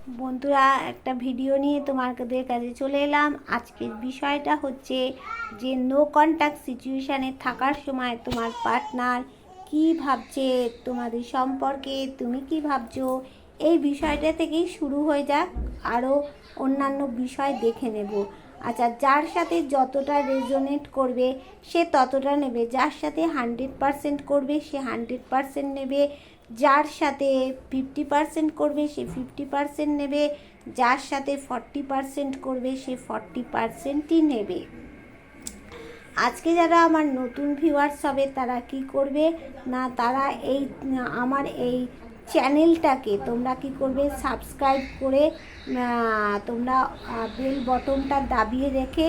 বন্ধুরা, একটা ভিডিও নিয়ে তোমাদের কাছে চলে এলাম। আজকের বিষয়টা হচ্ছে যে নো কন্ট্যাক্ট সিচুয়েশানে থাকার সময় তোমার পার্টনার কি ভাবছে তোমাদের সম্পর্কে, তুমি কি ভাবছো, এই বিষয়টা থেকেই শুরু হয়ে যাক। আরও অন্যান্য বিষয় দেখে নেব। আচ্ছা, যার সাথে যতটা রেজোনেট করবে সে ততটা নেবে, যার সাথে 100% করবে সে 100% নেবে, যার সাথে 50% করবে সে 50% নেবে, যার সাথে 40% করবে সে 40%ই নেবে। আজকে যারা আমার নতুন ভিউয়ার্স হবে তারা কি করবে না, তারা এই আমার এই চ্যানেলটাকে তোমরা কি করবে, সাবস্ক্রাইব করে তোমরা বেল বটনটা দাবিয়ে রেখে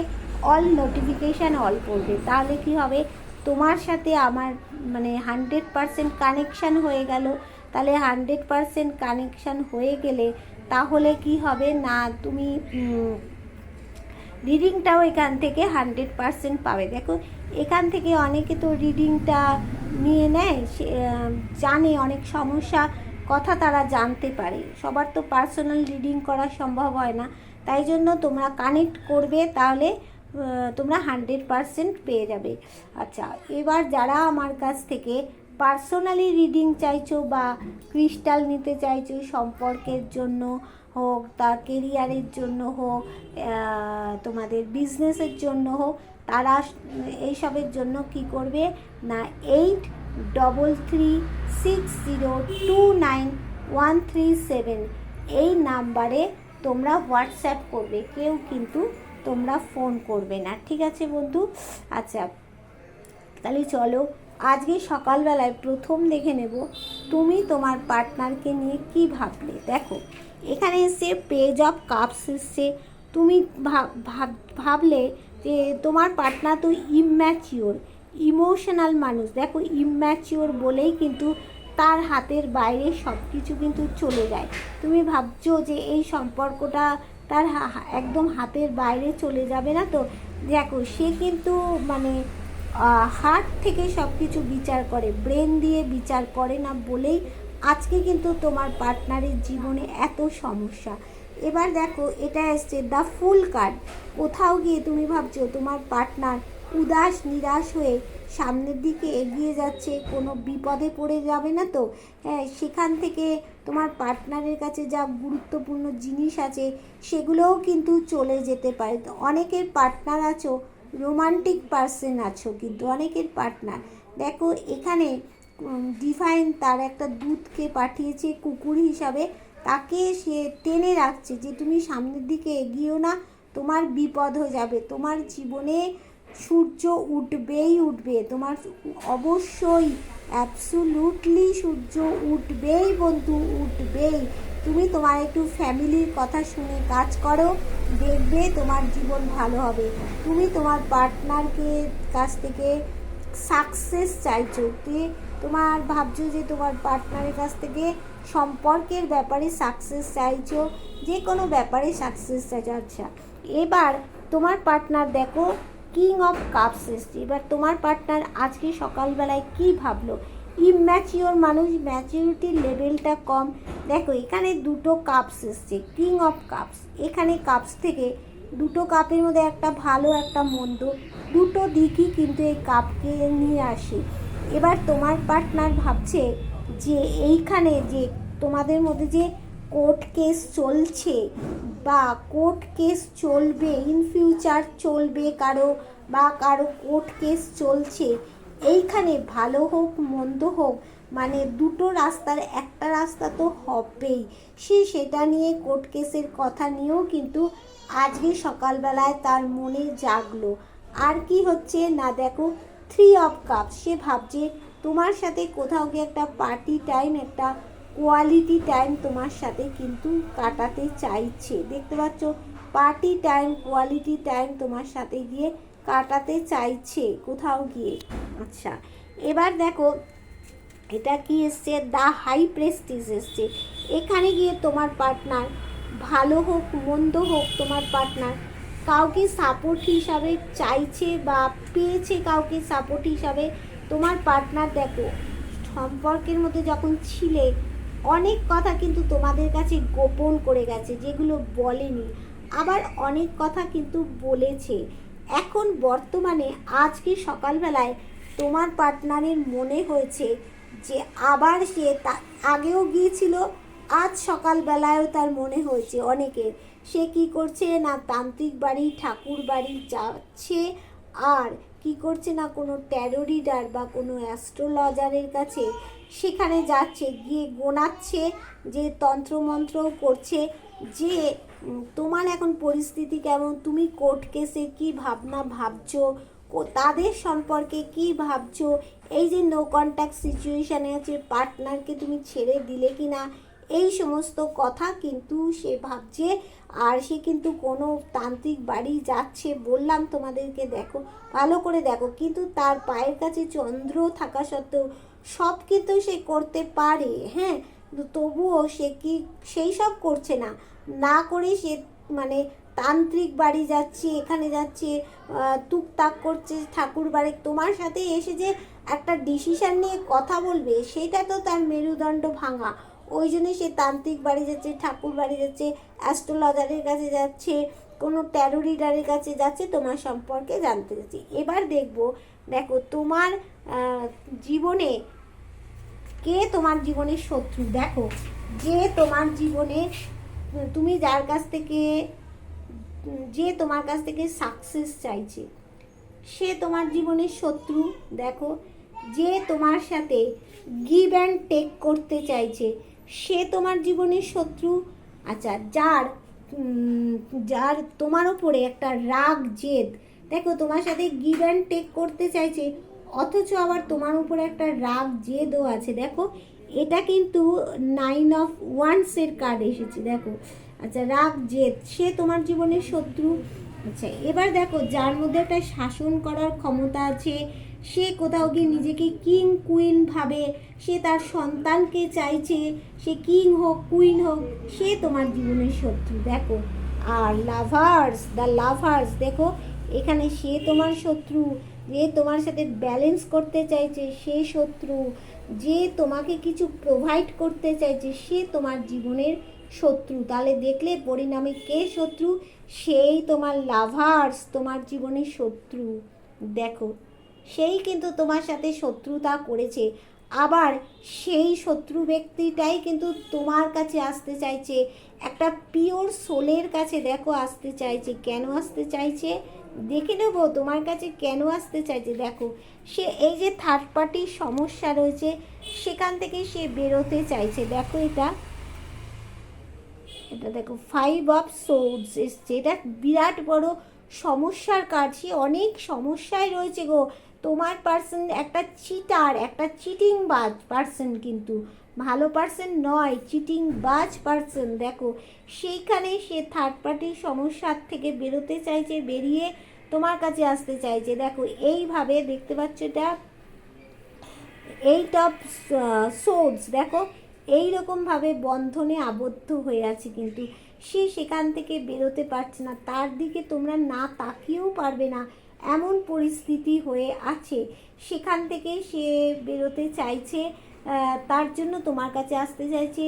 অল নোটিফিকেশান অল করবে। তাহলে কি হবে, তোমার সাথে আমার 100% কানেকশান হয়ে গেল। তাহলে 100% কানেকশান হয়ে গেলে তাহলে কি হবে না, তুমি রিডিংটাও এখান থেকে 100% পাবে। দেখো, এখান থেকে অনেকে তো রিডিংটা নিয়ে নেয়, জানে অনেক সমস্যা কথা তারা জানতে পারে। সবার তো পার্সোনাল রিডিং করা সম্ভব হয় না, তাই জন্য তোমরা কানেক্ট করবে, তাহলে তোমরা 100% পেয়ে যাবে। আচ্ছা, এবার যারা আমার কাছ থেকে পার্সোনালি রিডিং চাইছো বা ক্রিস্টাল নিতে চাইছো, সম্পর্কের জন্য হোক, তার কেরিয়ারের জন্য হোক, তোমাদের বিজনেসের জন্য হোক, তারা এইসবের জন্য কি করবে না, 8336029137 এই নাম্বারে তোমরা হোয়াটসঅ্যাপ করবে, কেউ কিন্তু তোমরা ফোন করবে না, ঠিক আছে বন্ধু? আচ্ছা, তাহলে চলো আজকে সকালবেলায় প্রথম দেখে নেব তুমি তোমার পার্টনারকে নিয়ে কি ভাবলে। দেখো, এখানে এসছে পেজ অফ কাপস এসছে। তুমি ভাবলে যে তোমার পার্টনার তো ইম্যাচিওর, ইমোশনাল মানুষ। দেখো, ইম্যাচিওর বলেই কিন্তু তার হাতের বাইরে সব কিছু কিন্তু চলে যায়। তুমি ভাবছো যে এই সম্পর্কটা তার একদম হাতের বাইরে চলে যাবে না তো? দেখো, সে কিন্তু হার্ট থেকে সব কিছু বিচার করে, ব্রেন দিয়ে বিচার করে না বলেই আজকে কিন্তু তোমার পার্টনারের জীবনে এত সমস্যা। এবার দেখো, এটা এসছে দ্য ফুল কার্ড। কোথাও গিয়ে তুমি ভাবছো তোমার পার্টনার উদাস নিরাশ হয়ে সামনের দিকে এগিয়ে যাচ্ছে, কোনো বিপদে পড়ে যাবে না তো? হ্যাঁ, সেখান থেকে তোমার পার্টনারের কাছে যা গুরুত্বপূর্ণ জিনিস আছে সেগুলোও কিন্তু চলে যেতে পারে। তো অনেকের পার্টনার আছো, রোমান্টিক পার্সন আছো, কিন্তু অনেকের পার্টনার দেখো এখানে ডিভাইন তার একটা দূতকে পাঠিয়েছে কুকুর হিসাবে, তাকে সে টেনে রাখছে যে তুমি সামনের দিকে এগিয়েও না, তোমার বিপদ হয়ে যাবে, তোমার জীবনে সূর্য উঠবেই উঠবে, তোমার অবশ্যই অ্যাবসুলুটলি সূর্য উঠবেই বন্ধু, উঠবেই। তুমি তোমার একটু ফ্যামিলির কথা শুনে কাজ করো, দেখবে তোমার জীবন ভালো হবে। তুমি তোমার পার্টনারকে কাছ থেকে সাকসেস চাইছো, তোমার ভাবছো যে তোমার পার্টনারের কাছ থেকে সম্পর্কের ব্যাপারে সাকসেস চাইছো, যে কোনো ব্যাপারে সাকসেস চাইছো। আচ্ছা, এবার তোমার পার্টনার দেখো কিং অফ কাপস এসছে। এবার তোমার পার্টনার আজকে সকালবেলায় কি ভাবলো? ইম্যাচিওর মানুষ, ম্যাচিউরিটির লেভেলটা কম। দেখো, এখানে দুটো কাপস এসছে, কিং অফ কাপস। এখানে কাপস থেকে দুটো কাপের মধ্যে একটা ভালো একটা মন্দ, দুটো দিকই কিন্তু এই কাপকে নিয়ে আসে। এবার তোমার পার্টনার ভাবছে যে এইখানে যে তোমাদের মধ্যে যে কোর্ট কেস চলছে বা কোর্ট কেস চলবে, ইন ফিউচার চলবে কারো, বা কারো কোর্ট কেস চলছে, এইখানে ভালো হোক মন্দ হোক, দুটো রাস্তার একটা রাস্তা তো হবেই। সেটা নিয়ে কোর্ট কেসের কথা নিয়েও কিন্তু আজকে সকালবেলায় তার মনে জাগলো। আর কি হচ্ছে না, দেখো থ্রি অফ কাপ, সে ভাবছে তোমার সাথে কোথাও গিয়ে একটা পার্টি টাইম, একটা কোয়ালিটি টাইম তোমার সাথে কিন্তু কাটাতে চাইছে। দেখতে পাচ্ছ, পার্টি টাইম, কোয়ালিটি টাইম তোমার সাথে গিয়ে কাটাতে চাইছে কোথাও গিয়ে। আচ্ছা, এবার দেখো এটা কি এসছে, দ্য হাই প্রেস্টিজ এসছে। এখানে গিয়ে তোমার পার্টনার ভালো হোক মন্দ হোক, তোমার পার্টনার কাউকে সাপোর্ট হিসাবে চাইছে বা পেয়েছে কাউকে সাপোর্ট হিসাবে। তোমার পার্টনার দেখো, সম্পর্কের মধ্যে যখন ছিলে অনেক কথা কিন্তু তোমাদের কাছে গোপন করে গেছে, যেগুলো বলেনি। আবার অনেক কথা কিন্তু বলেছে। এখন বর্তমানে আজকে সকালবেলায় তোমার পার্টনারের মনে হয়েছে যে আবার সে আগেও গিয়েছিল, আজ সকালবেলায়ও তার মনে হয়েছে অনেকের, সে কি করছে না তান্ত্রিক বাড়ি ঠাকুর বাড়ি যাচ্ছে, আর কি করছে না কোনো ট্যারো রিডার বা কোনো অ্যাস্ট্রোলজারের কাছে সেখানে যাচ্ছে, গিয়ে গোনাচ্ছে, যে তন্ত্রমন্ত্রও করছে, যে তোমার এখন পরিস্থিতি কেমন, তুমি কোর্ট কেসে কী ভাবনা ভাবছো, তাদের সম্পর্কে কি ভাবছো, এই যে নো কন্ট্যাক্ট সিচুয়েশানে আছে, পার্টনারকে তুমি ছেড়ে দিলে কি না, এই সমস্ত কথা কিন্তু সে ভাবছে। আর সে কিন্তু কোনো তান্ত্রিক বাড়ি যাচ্ছে, বললাম তোমাদেরকে, দেখো ভালো করে দেখো, কিন্তু তার পায়ের কাছে চন্দ্র থাকা সত্ত্বেও সব কিন্তু সে করতে পারে, হ্যাঁ, তবুও সে কি সেই সব করছে না, না করে সে মানে তান্ত্রিক বাড়ি যাচ্ছে, এখানে যাচ্ছে, টুকটাক করছে ঠাকুর বাড়ি, তোমার সাথে এসে যে একটা ডিসিশান নিয়ে কথা বলবে, সেটা তো তার মেরুদণ্ড ভাঙা। ওই জন্যে সে তান্ত্রিক বাড়ি যাচ্ছে, ঠাকুর বাড়ি যাচ্ছে, অ্যাস্ট্রোলজারের কাছে যাচ্ছে, কোনো ট্যারো রিডারের কাছে যাচ্ছে, তোমার সম্পর্কে জানতে যাচ্ছে। এবার দেখো তোমার জীবনে কে তোমার জীবনের শত্রু। দেখো, যে তোমার জীবনে তুমি যার কাছ থেকে, যে তোমার কাছ থেকে সাকসেস চাইছে, সে তোমার জীবনের শত্রু। দেখো, যে তোমার সাথে গিভ অ্যান্ড টেক করতে চাইছে, সে তোমার জীবনের শত্রু। আচ্ছা, যার যার তোমার ওপরে একটা রাগ জেদ, দেখো তোমার সাথে গিভ অ্যান্ড টেক করতে চাইছে, অথচ আবার তোমার উপরে একটা রাগ জেদও আছে। দেখো, এটা কিন্তু 9 অফ ওয়ান্সের কার্ড এসেছে, দেখো। আচ্ছা, রাগ জেদ, সে তোমার জীবনের শত্রু। আচ্ছা, এবার দেখো, যার মধ্যে একটা শাসন করার ক্ষমতা আছে, সে কোথাও গিয়ে নিজেকে কিং কুইন ভাবে, সে তার সন্তানকে চাইছে সে কিং হোক কুইন হোক, সে তোমার জীবনের শত্রু। দেখো, আর লাভার্স, দেখো এখানে সে তোমার শত্রু, যে তোমার সাথে ব্যালেন্স করতে চাইছে সে শত্রু, যে তোমাকে কিছু প্রোভাইড করতে চাইছে সে তোমার জীবনের শত্রু। তাহলে দেখলে পরিণামে কে শত্রু, সেই তোমার লাভার্স তোমার জীবনের শত্রু। দেখো, সেই কিন্তু তোমার সাথে শত্রুতা করেছে, আবার সেই শত্রু ব্যক্তিটাই কিন্তু তোমার কাছে আসতে চাইছে, একটা পিওর সোলের কাছে দেখো আসতে চাইছে। কেন আসতে চাইছে দেখে নেবো, তোমার কাছে কেন আসতে চাইছে। দেখো, সে এই যে থার্ড পার্টির সমস্যা রয়েছে সেখান থেকে সে বেরোতে চাইছে। দেখো, এটা দেখো 5 অফ সোর্ডস এসছে, এটা বিরাট বড় সমস্যার কাজ, সে অনেক সমস্যায় রয়েছে গো। তোমার পার্সন একটা চিটার, একটা চিটিং বাজ পার্সন, কিন্তু ভালো পার্সন নয়, চিটিং বাজ পার্সন। দেখো, সেইখানে সে থার্ড পার্টির সমস্যার থেকে বেরোতে চাইছে, বেরিয়ে তোমার কাছে আসতে চাইছে। দেখো, এইভাবে দেখতে পাচ্ছ, এটা 8 অফ সোর্ডস, দেখো এইরকমভাবে বন্ধনে আবদ্ধ হয়ে আছে, কিন্তু সে সেখান থেকে বেরোতে পারছে না, তার দিকে তোমরা না তাকিয়েও পারবে না, এমন পরিস্থিতি হয়ে আছে। সেখান থেকে সে বেরোতে চাইছে, তার জন্য তোমার কাছে আসতে চাইছে,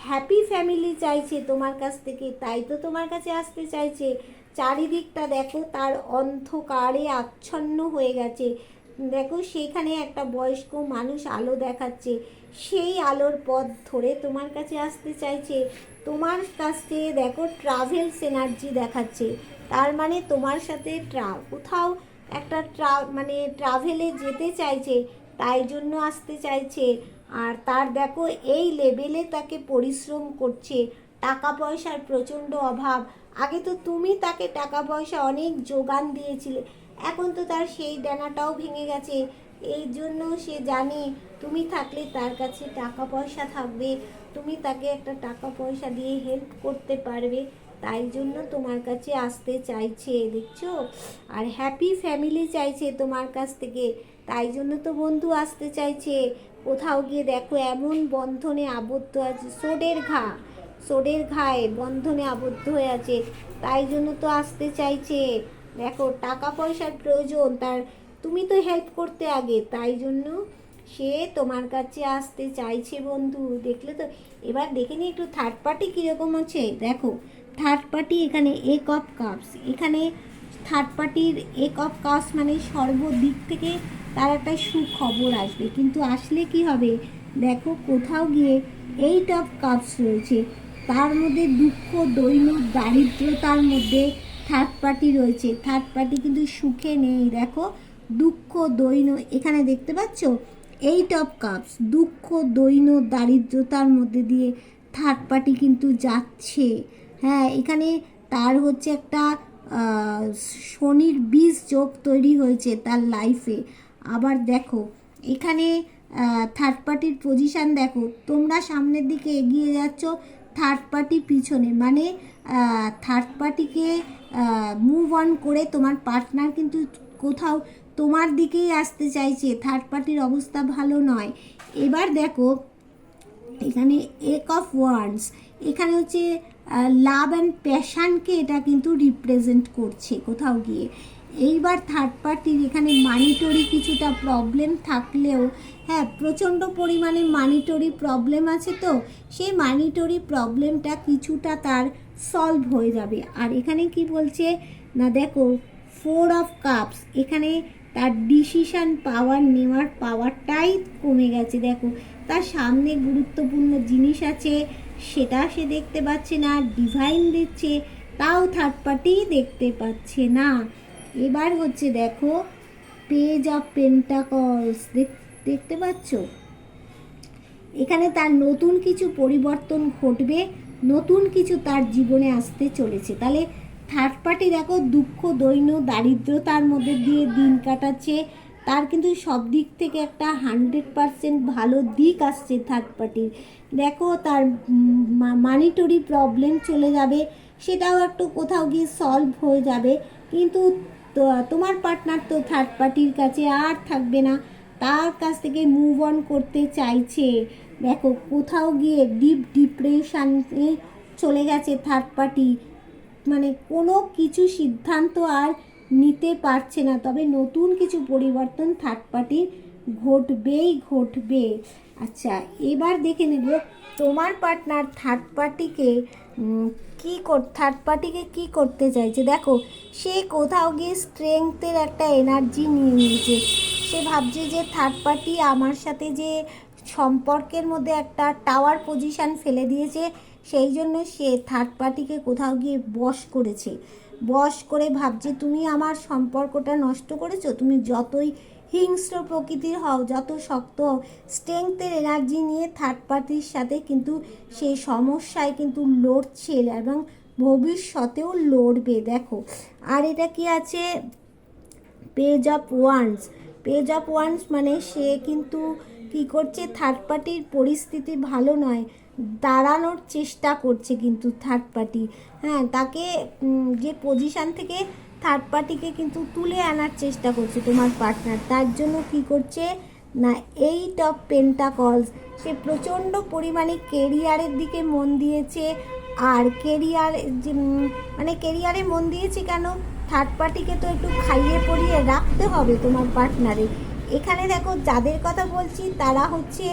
হ্যাপি ফ্যামিলি চাইছে তোমার কাছ থেকে, তাই তো তোমার কাছে আসতে চাইছে। চারিদিকটা দেখো তার অন্ধকারে আচ্ছন্ন হয়ে গেছে। দেখো, সেখানে একটা বয়স্ক মানুষ আলো দেখাচ্ছে, সেই আলোর পথ ধরে তোমার কাছে আসতে চাইছে। তোমার কাছে দেখো ট্রাভেলস এনার্জি দেখাচ্ছে, তার মানে তোমার সাথে কোথাও একটা মানে ট্রাভেলে যেতে চাইছে, তাই জন্য আসতে চাইছে। আর তার দেখো এই লেভেলে তাকে পরিশ্রম করছে, টাকা পয়সার প্রচণ্ড অভাব। আগে তো তুমি তাকে টাকা পয়সা অনেক যোগান দিয়েছিলে, এখন তো তার সেই ডানাটাও ভেঙে গেছে। এই জন্য সে জানে তুমি থাকলে তার কাছে টাকা পয়সা থাকবে, তুমি তাকে একটা টাকা পয়সা দিয়ে হেল্প করতে পারবে, তাই জন্য তোমার কাছে আসতে চাইছে, দেখছো। আর হ্যাপি ফ্যামিলি চাইছে তোমার কাছ থেকে, তাই জন্য তো বন্ধু আসতে চাইছে। কোথাও গিয়ে দেখো এমন বন্ধনে আবদ্ধ আছে, সোডের ঘায়ে বন্ধনে আবদ্ধ হয়ে আছে, তাই জন্য তো আসতে চাইছে। দেখো, টাকা পয়সার প্রয়োজন তার, তুমি তো হেল্প করতে আগে, তাই জন্য সে তোমার কাছে আসতে চাইছে বন্ধু, দেখলে তো। এবার দেখে নি একটু থার্ড পার্টি কীরকম আছে। দেখো থার্ড পার্টি এখানে এক অফ কাপস, এখানে থার্ড পার্টির এক অফ কাপস মানে সর্বদিক থেকে তার একটা সুখবর আসবে, কিন্তু আসলে কি হবে দেখো কোথাও গিয়ে এইট অফ কাপস রয়েছে, তার মধ্যে দুঃখ দৈন্য দারিদ্রতার মধ্যে থার্ড পার্টি রয়েছে। থার্ড পার্টি কিন্তু সুখে নেই, দেখো দুঃখ দৈন্য এখানে দেখতে পাচ্ছ, এইট অফ কাপস, দুঃখ দৈন্য দারিদ্রতার মধ্যে দিয়ে থার্ড পার্টি কিন্তু যাচ্ছে। হ্যাঁ, এখানে তার হচ্ছে একটা শনির বীজ যোগ তৈরি হয়েছে তার লাইফে। আবার দেখো এখানে থার্ড পার্টির পজিশান দেখো, তোমরা সামনের দিকে এগিয়ে যাচ্ছ, থার্ড পার্টি পিছনে, মানে থার্ড পার্টিকে মুভ অন করে তোমার পার্টনার কিন্তু কোথাও তোমার দিকেই আসতে চাইছে। থার্ড পার্টির অবস্থা ভালো নয়। এবার দেখো এখানে এক অফ ওয়ান্ডস, এখানে হচ্ছে লাভ অ্যান্ড প্যাশানকে এটা কিন্তু রিপ্রেজেন্ট করছে কোথাও গিয়ে। এইবার থার্ড পার্টির এখানে মানিটরি কিছুটা প্রবলেম থাকলেও, হ্যাঁ প্রচণ্ড পরিমাণে মানিটরি প্রবলেম আছে, তো সেই মানিটরি প্রবলেমটা কিছুটা তার সলভ হয়ে যাবে। আর এখানে কি বলছে না, দেখো ফোর অফ কাপস, এখানে তার ডিসিশান পাওয়ার নেওয়ার পাওয়ারটাই কমে গেছে। দেখো তার সামনে গুরুত্বপূর্ণ জিনিস আছে, সেটা সে দেখতে পাচ্ছে না, ডিভাইন দিচ্ছে তাও থার্ড পার্টি দেখতে পাচ্ছে না। এবার হচ্ছে দেখো পেজ অফ পেন্টাকলস, দেখতে পাচ্ছ, এখানে তার নতুন কিছু পরিবর্তন ঘটবে, নতুন কিছু তার জীবনে আসতে চলেছে। তাহলে থার্ড পার্টি দেখো দুঃখ দৈন্য দারিদ্রতার মধ্যে দিয়ে দিন কাটাচ্ছে, তার কিন্তু সব দিক থেকে একটা 100% ভালো দিক আসছে থার্ড পার্টির। দেখো তার মানিটরি প্রবলেম চলে যাবে, সেটাও একটু কোথাও গিয়ে সলভ হয়ে যাবে, কিন্তু তোমার পার্টনার তো থার্ড পার্টির কাছে আর থাকবে না, তার কাছ থেকে মুভ অন করতে চাইছে। দেখো কোথাও গিয়ে ডিপ ডিপ্রেশনে চলে গেছে থার্ড পার্টি, মানে কোনো কিছু সিদ্ধান্ত আর নিতে পারছে না। তবে নতুন কিছু পরিবর্তন থার্ড পার্টির ঘটবেই ঘটবে। আচ্ছা এবার দেখে নেব তোমার পার্টনার থার্ড পার্টিকে থার্ড পার্টিকে কী করতে চাইছে। দেখো সে কোথাও গিয়ে স্ট্রেংথের একটা এনার্জি নিয়ে নিয়েছে, সে ভাবছে যে থার্ড পার্টি আমার সাথে যে সম্পর্কের মধ্যে একটা টাওয়ার পজিশান ফেলে দিয়েছে, সেই জন্য সে থার্ড পার্টিকে কোথাও গিয়ে বশ করেছে, বশ করে ভাবছে তুমি আমার সম্পর্কটা নষ্ট করেছো, তুমি যতই হিংস্র প্রকৃতির হও, যত শক্ত হও, স্ট্রেংথের এনার্জি নিয়ে থার্ড পার্টির সাথে কিন্তু সেই সমস্যায় কিন্তু লড়ছে এবং ভবিষ্যতেও লড়বে। দেখো আর এটা কি আছে, page of wands, page of wands মানে সে কিন্তু কী করছে, থার্ড পার্টির পরিস্থিতি ভালো নয়, দাঁড়ানোর চেষ্টা করছে কিন্তু থার্ড পার্টি, হ্যাঁ তাকে যে পজিশান থেকে থার্ড পার্টিকে কিন্তু তুলে আনার চেষ্টা করছে তোমার পার্টনার। তার জন্য কি করছে না, এইট অফ পেন্টাকলস, সে প্রচণ্ড পরিমাণে কেরিয়ারের দিকে মন দিয়েছে। আর কেরিয়ার মানে কেরিয়ারে মন দিয়েছে কেন, থার্ড পার্টিকে তো একটু খাইয়ে পরিয়ে রাখতে হবে তোমার পার্টনারে। এখানে দেখো যাদের কথা বলছি তারা হচ্ছে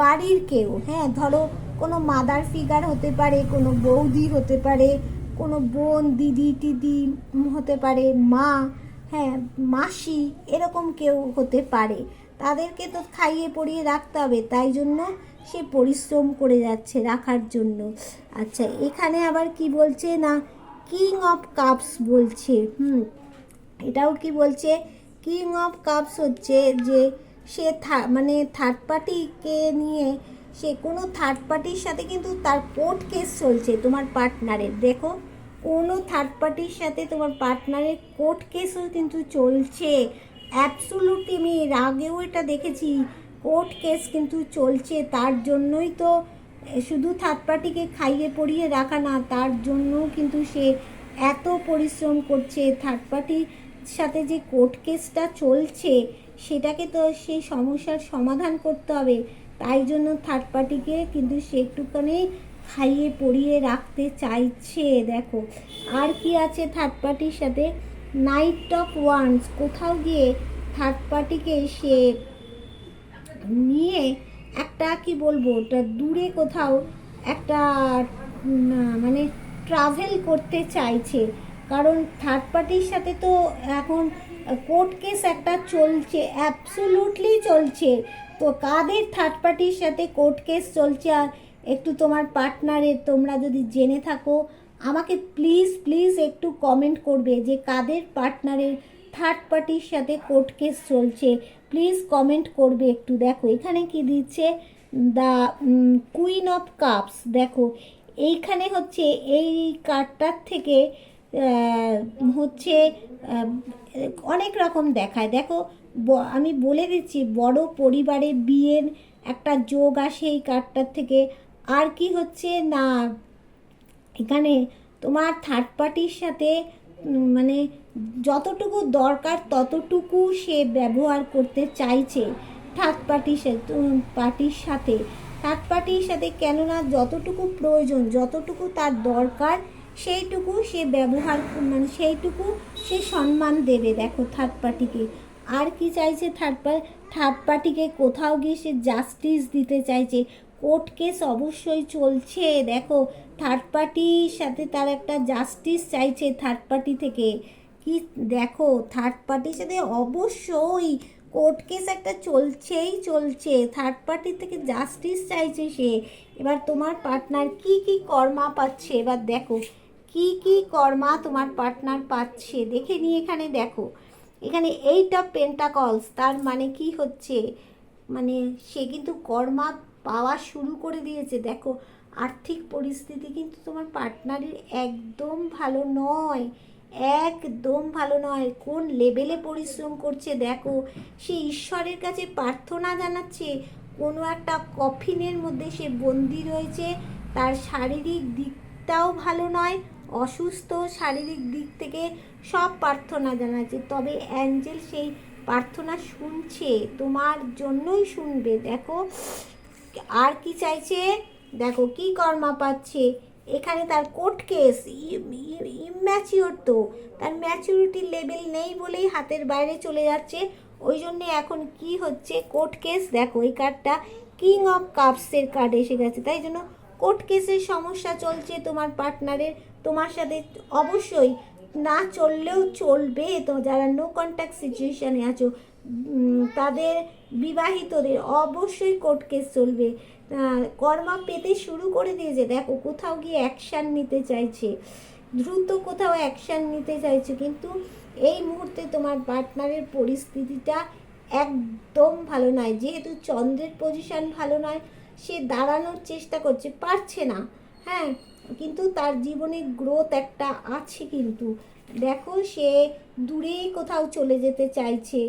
বাড়ির কেউ, হ্যাঁ ধরো কোনো মাদার ফিগার হতে পারে, কোনো বৌদি হতে পারে, কোনো বোন দিদি টিদি হতে পারে, মা, হ্যাঁ মাসি, এরকম কেউ হতে পারে। তাদেরকে তো খাইয়ে পরিয়ে রাখতে হবে, তাই জন্য সে পরিশ্রম করে যাচ্ছে রাখার জন্য। আচ্ছা এখানে আবার কি বলছে না, কিং অফ কাপস বলছে, এটাও কি বলছে, কিং অফ কাপস হচ্ছে যে সে মানে থার্ড পার্টিকে নিয়ে, সে কোনো থার্ড পার্টির সাথে কিন্তু তার কোর্ট কেস চলছে তোমার পার্টনারের। দেখো কোনো থার্ড পার্টির সাথে তোমার পার্টনারের কোর্ট কেসও কিন্তু চলছে, অ্যাবসোলুটলি আমি এর আগেও এটা দেখেছি, কোর্ট কেস কিন্তু চলছে। তার জন্যই তো শুধু থার্ড পার্টিকে খাইয়ে পরিয়ে রাখা না, তার জন্যও কিন্তু সে এত পরিশ্রম করছে। থার্ড পার্টির সাথে যে কোর্ট কেসটা চলছে সেটাকে তো সেই সমস্যার সমাধান করতে হবে, তাই জন্য থার্ড পার্টিকে কিন্তু সে একটুখানি খাইয়ে পরিয়ে রাখতে চাইছে। দেখো আর কি আছে থার্ড পার্টির সাথে, নাইট অফ ওয়ান্স, কোথাও গিয়ে থার্ড পার্টিকে সে নিয়ে একটা কি বলবো, ওটা দূরে কোথাও একটা মানে ট্রাভেল করতে চাইছে। কারণ থার্ড পার্টির সাথে তো এখন কোর্ট কেস একটা চলছে, অ্যাবসোলুটলি চলছে। তো কাদের থার্ড পার্টির সাথে কোর্ট কেস চলছে আর একটু তোমার পার্টনারের তোমরা যদি জেনে থাকো আমাকে প্লিজ প্লিজ একটু কমেন্ট করবে যে কাদের পার্টনারের থার্ড পার্টির সাথে কোর্ট কেস চলছে, প্লিজ কমেন্ট করবে একটু। দেখো এখানে কি দিচ্ছে, দ্য কুইন অফ কাপস। দেখো এইখানে হচ্ছে এই কার্ডটার থেকে হচ্ছে অনেক রকম দেখায়। দেখো আমি বলে দিচ্ছি, বড় পরিবারে বিয়ের একটা যোগ আসে এই কার্ডটার থেকে। আর কি হচ্ছে না, এখানে তোমার থার্ড পার্টির সাথে মানে যতটুকু দরকার ততটুকু সে ব্যবহার করতে চাইছে থার্ড পার্টির সাথে থার্ড পার্টির সাথে, কেননা যতটুকু প্রয়োজন, যতটুকু তার দরকার সেইটুকু সে ব্যবহার, মানে সেইটুকু সে সম্মান দেবে। দেখো থার্ড পার্টিকে আর কি চাইছে, থার্ড পার্টিকে কোথাও গিয়ে সে জাস্টিস দিতে চাইছে। কোর্ট কেস অবশ্যই চলছে। দেখো থার্ড পার্টির সাথে তার একটা জাস্টিস চাইছে থার্ড পার্টি থেকে। কি দেখো থার্ড পার্টির সাথে অবশ্যই কোর্ট কেস একটা চলছে, থার্ড পার্টির থেকে জাস্টিস চাইছে সে। এবার তোমার পার্টনার কি কি কর্মা পাচ্ছে, এবার দেখো কি কি কর্মা তোমার পার্টনার পাচ্ছে দেখে নিয়ে। এখানে দেখো, এখানে 8 অফ পেন্টাকলস, তার মানে কি হচ্ছে, মানে সে কিন্তু কর্মা পাওয়া শুরু করে দিয়েছে। দেখো আর্থিক পরিস্থিতি কিন্তু তোমার পার্টনারের একদম ভালো নয়, একদম ভালো নয়। কোন লেভেলে পরিশ্রম করছে দেখো, সে ঈশ্বরের কাছে প্রার্থনা জানাচ্ছে। কোনো একটা কফিনের মধ্যে সে বন্দি রয়েছে, তার শারীরিক দিকটাও ভালো নয়, অসুস্থ, শারীরিক দিক থেকে সব প্রার্থনা জানাচ্ছে। তবে অ্যাঞ্জেল সেই প্রার্থনা শুনছে, তোমার জন্যই শুনবে। দেখো আর কি চাইছে, দেখো কি কর্মা পাচ্ছে এখানে, তার কোর্ট কেস ইম্যাচিওর, তো তার ম্যাচুরিটি লেভেল নেই বলেই হাতের বাইরে চলে যাচ্ছে। ওই জন্যে এখন কি হচ্ছে, কোর্ট কেস। দেখো এই কার্ডটা কিং অফ কাপসের কার্ড এসে গেছে, তাই জন্য কোর্ট কেসের সমস্যা চলছে তোমার পার্টনারের তোমার সাথে। অবশ্যই না চললেও চলবে, তো যারা নো কন্ট্যাক্ট সিচুয়েশানে আছো তাদের, বিবাহিতদের অবশ্যই কোর্ট কেস চলবে। কর্মা পেতে শুরু করে দিয়েছে। দেখো কোথাও গিয়ে অ্যাকশান নিতে চাইছে, দ্রুত কোথাও অ্যাকশান নিতে চাইছে, কিন্তু এই মুহূর্তে তোমার পার্টনারের পরিস্থিতিটা একদম ভালো নয়। যেহেতু চন্দ্রের পজিশান ভালো নয়, সে দাঁড়ানোর চেষ্টা করছে, পারছে না। হ্যাঁ, কিন্তু তার জীবনে গ্রোথ একটা আছে। কিন্তু দেখো সে দূরে কোথাও চলে যেতে চাইছে,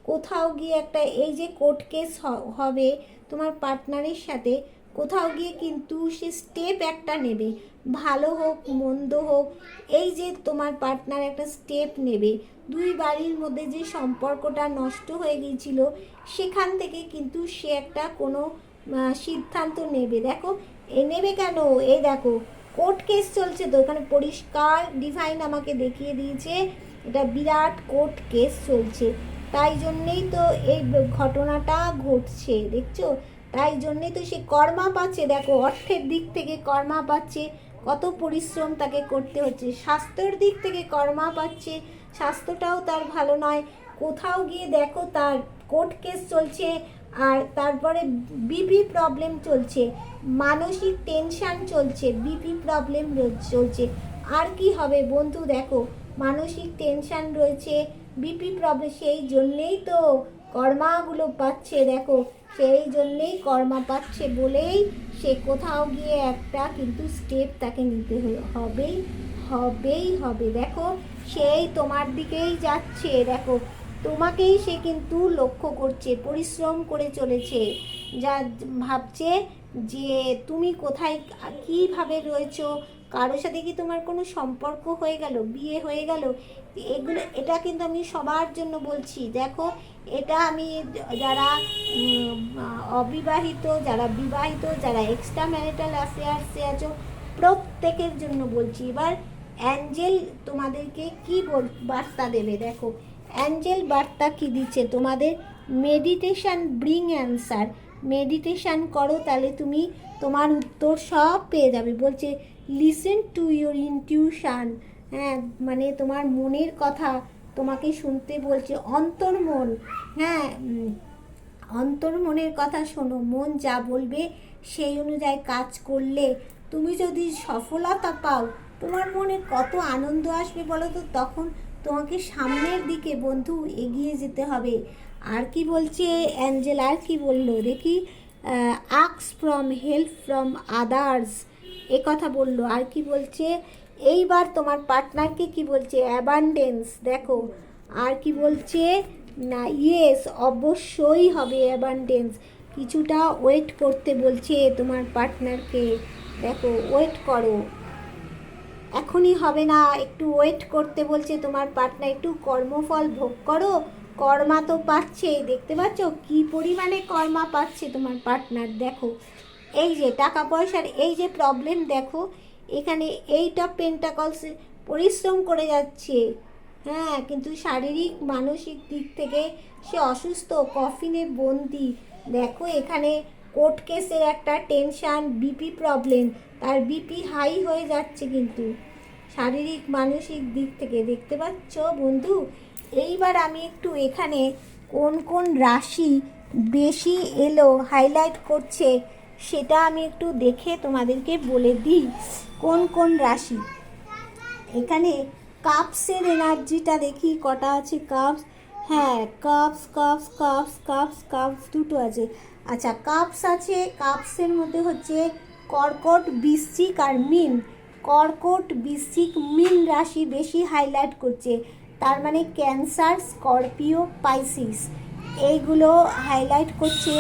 কোথাও গিয়ে একটা, এই যে কোর্ট কেস হবে তোমার পার্টনারের সাথে, কোথাও গিয়ে কিন্তু সে স্টেপ একটা নেবে, ভালো হোক মন্দ হোক, এই যে তোমার পার্টনার একটা স্টেপ নেবে। দুই বাড়ির মধ্যে যে সম্পর্কটা নষ্ট হয়ে গিয়েছিল সেখান থেকে কিন্তু সে একটা কোনো সিদ্ধান্ত নেবে। দেখো নেবে কেন, এই দেখো কোর্ট কেস চলছে, তো এখানে পরিষ্কার ডিভাইন আমাকে দেখিয়ে দিয়েছে এটা বিরাট কোর্ট কেস চলছে। তাই জন্যেই তো এই ঘটনাটা ঘটছে, দেখছো? তাই জন্যেই তো সে কর্মা পাচ্ছে। দেখো অর্থের দিক থেকে কর্মা পাচ্ছে, কত পরিশ্রম তাকে করতে হচ্ছে। স্বাস্থ্যের দিক থেকে কর্মা পাচ্ছে, স্বাস্থ্যটাও তার ভালো নয়। কোথাও গিয়ে দেখো তার কোর্ট কেস চলছে, আর তারপরে বিপি প্রবলেম চলছে, মানসিক টেনশান চলছে, বিপি প্রবলেম চলছে। আর কি হবে বন্ধু, দেখো মানসিক টেনশান রয়েছে, বিপি প্রবলেম, সেই জন্যেই তো কর্মাগুলো পাচ্ছে। দেখো সেই জন্যেই কর্মা পাচ্ছে বলেই সে কোথাও গিয়ে একটা কিন্তু স্টেপ তাকে নিতে হবে। দেখো সেই তোমার দিকেই যাচ্ছে, দেখো তোমাকেই সে কিন্তু লক্ষ্য করছে, পরিশ্রম করে চলেছে, যা ভাবছে যে তুমি কোথায় কীভাবে রয়েছো, কারোর সাথে কি তোমার কোনো সম্পর্ক হয়ে গেল, বিয়ে হয়ে গেল, এটা কিন্তু আমি সবার জন্য বলছি। দেখো এটা আমি যারা অবিবাহিত, যারা বিবাহিত, যারা এক্সট্রা ম্যারিটাল অ্যাফেয়ার্সে আছো প্রত্যেকের জন্য বলছি। এবার অ্যাঞ্জেল তোমাদেরকে কি বার্তা দেবে, দেখো অ্যাঞ্জেল বার্তা কি দিচ্ছে তোমাদের মেডিটেশান ব্রিং অ্যান্সার, মেডিটেশান করো তাহলে তুমি তোমার উত্তর সব পেয়ে যাবে। বলছে লিসেন টু ইউর ইনটিউশান, হ্যাঁ মানে তোমার মনের কথা তোমাকে শুনতে বলছে, অন্তর্মন, হ্যাঁ অন্তর্মনের কথা শোনো, মন যা বলবে সেই অনুযায়ী কাজ করলে তুমি যদি সফলতা পাও তোমার মনে কত আনন্দ আসবে বলো তো। তখন তোমাকে সামনের দিকে বন্ধু এগিয়ে যেতে হবে। আর কি বলছে অ্যাঞ্জেল, আর কি বললো দেখি, আক্স ফ্রম হেল্প ফ্রম আদার্স, এ কথা বললো। আর কি বলছে এইবার তোমার পার্টনারকে কি বলছে, অ্যাবান্ডেন্স, দেখো আর কি বলছে না, ইয়েস অবশ্যই হবে অ্যাবান্ডেন্স। কিছুটা ওয়েট করতে বলছে তোমার পার্টনারকে, দেখো ওয়েট করো, এখনই হবে না, একটু ওয়েট করতে বলছে তোমার পার্টনার, একটু কর্মফল ভোগ করো। কর্মা তো পাচ্ছে, দেখতে পাচ্ছ কি পরিমাণে কর্মা পাচ্ছে তোমার পার্টনার। দেখো এই যে টাকা পয়সার এই যে প্রবলেম, দেখো এখানে এইটা পেন্টাকলস, পরিশ্রম করে যাচ্ছে, হ্যাঁ কিন্তু শারীরিক মানসিক দিক থেকে সে অসুস্থ, কফিনে বন্দি। দেখো এখানে কোর্ট কেসের একটা টেনশান, বিপি প্রবলেম, তার বিপি হাই হয়ে যাচ্ছে কিন্তু শারীরিক মানসিক দিক থেকে, দেখতে পাচ্ছ বন্ধু। এইবার আমি একটু এখানে কোন কোন রাশি বেশি এলো হাইলাইট করছে সেটা আমি একটু দেখে তোমাদেরকে বলে দিই কোন কোন রাশি। এখানে কাপসের এনার্জিটা দেখি কটা আছে, কাপস, হ্যাঁ cups cups cups cups cups দুটো আছে। আচ্ছা কাপস আছে, কাপসের মধ্যে হচ্ছে কর্কট, বৃশ্চিক আর মীন। কর্কট, বৃশ্চিক, মীন রাশি বেশি হাইলাইট করছে, তার মানে ক্যান্সার, স্করপিও, পাইসিস এইগুলো হাইলাইট করছে।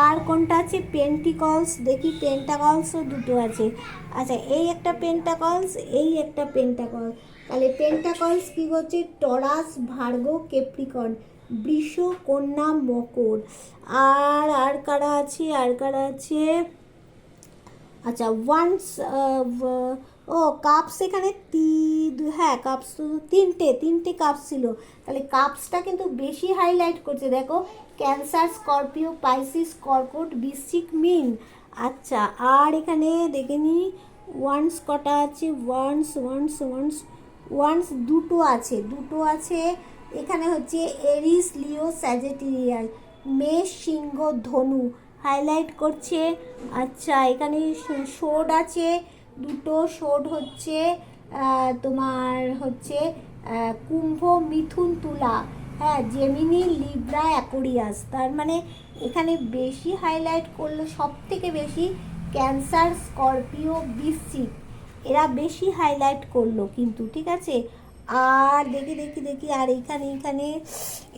আর কোনটা আছে, পেন্টিকলস, দেখি পেন্টাকলসও দুটো আছে। আচ্ছা এই একটা পেন্টাকলস, এই একটা পেন্টাকলস, তাহলে পেন্টাকলস কী করছে, টরাস, ভার্গ, ক্যাপ্রিকন, বৃষ, কন্যা, মকর। আর কারা আছে, আর কারা আছে, আচ্ছা ওয়ান্স, ও কাপস এখানে হ্যাঁ কাপস তিনটে কাপস ছিল, তাহলে কাপসটা কিন্তু বেশি হাইলাইট করছে। দেখো ক্যান্সার, স্করপিও, পাইসিস, কর্কট, বৃশ্চিক, মীন। আচ্ছা আর এখানে দেখে নি ওয়ান্স কটা আছে, ওয়ান্স ওয়ান্স ওয়ান্স ওয়ান্স দুটো আছে। এখানে হচ্ছে এরিস, লিও, স্যাজিটেরিয়াস, মেষ, সিংহ, ধনু হাইলাইট করছে। আচ্ছা এখানে শোড আছে দুটো, শোড হচ্ছে তোমার হচ্ছে কুম্ভ, মিথুন, তুলা, হ্যাঁ জেমিনি, লিব্রা, অ্যাকোরিয়াস। তার মানে এখানে বেশি হাইলাইট করলো সব থেকে বেশি ক্যান্সার, স্করপিও, বৃশ্চিক, এরা বেশি হাইলাইট করলো কিন্তু, ঠিক আছে। আর দেখি আর এখানে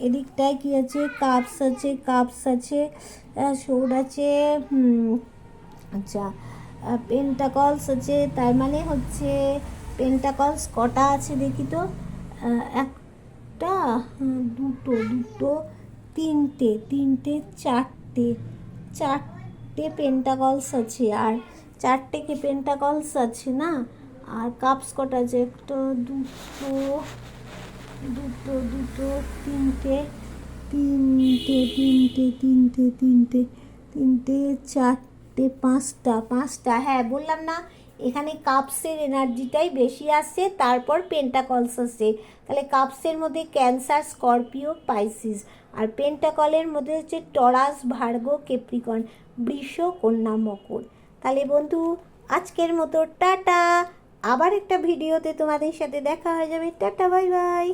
এদিকটায় কি আছে, কাপস আছে, শোড আছে, আচ্ছা পেন্টাকলস আছে, তার মানে হচ্ছে পেন্টাকলস কটা আছে দেখি তো, একটা, দুটো, তিনটে, চারটে পেন্টাকলস আছে, আর চারটে কি পেন্টাকলস আছে না। আর কাপস কটা আছে, একটা, দুটো, তিনটে, চারটে, পাঁচটা, হ্যাঁ বললাম না এখানে কাপসের এনার্জিটাই বেশি আসছে, তারপর পেন্টাকলস আসছে। তাহলে কাপসের মধ্যে ক্যান্সার, স্করপিও, পাইসিস, আর পেন্টাকলের মধ্যে হচ্ছে টরাস, ভার্গ, ক্যাপ্রিকন, বৃষ, কন্যা, মকর। তাহলে বন্ধু আজকের মতো টাটা, আবার একটা ভিডিওতে তোমাদের সাথে দেখা হয়ে যাবে, টাটা বাই বাই।